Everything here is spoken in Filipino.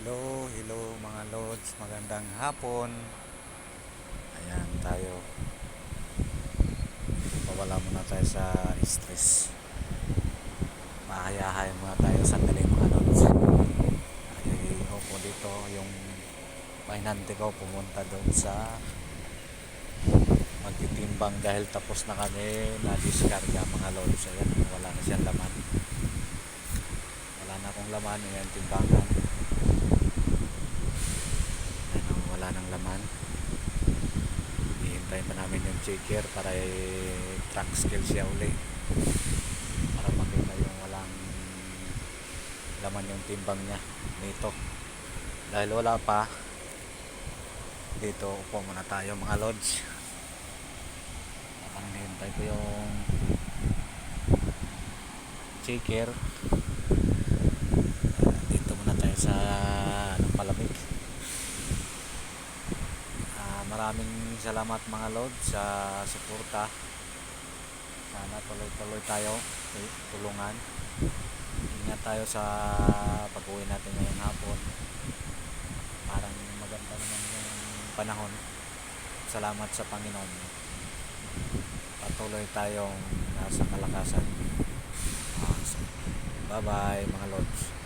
Hello mga lods, magandang hapon. Ayan tayo. Pawala muna tayo sa stress. Mahayahay muna tayo sandali mga lods. Ay, opo dito yung pahinante ko pumunta doon sa magtitimbang dahil tapos na kami na diskarga mga lods. Ayan, wala na siyang laman. Wala na akong laman. Ayan, timbangan. Ayan, wala nang laman. Hihintayin pa namin yung checker para i-track scale siya uli para makita yung walang laman yung timbang niya dito. Dahil wala pa dito, upo muna tayo mga lods. Ang hintay ko yung checker. Dito muna tayo sa malamig. Maraming salamat mga lods sa suporta. Sana tuloy-tuloy tayo tulungan. Ingat tayo sa pag-uwi natin ngayong hapon. Parang maganda naman yung panahon. Salamat sa Panginoon. Patuloy tayong nasa kalakasan. Bye bye mga lods.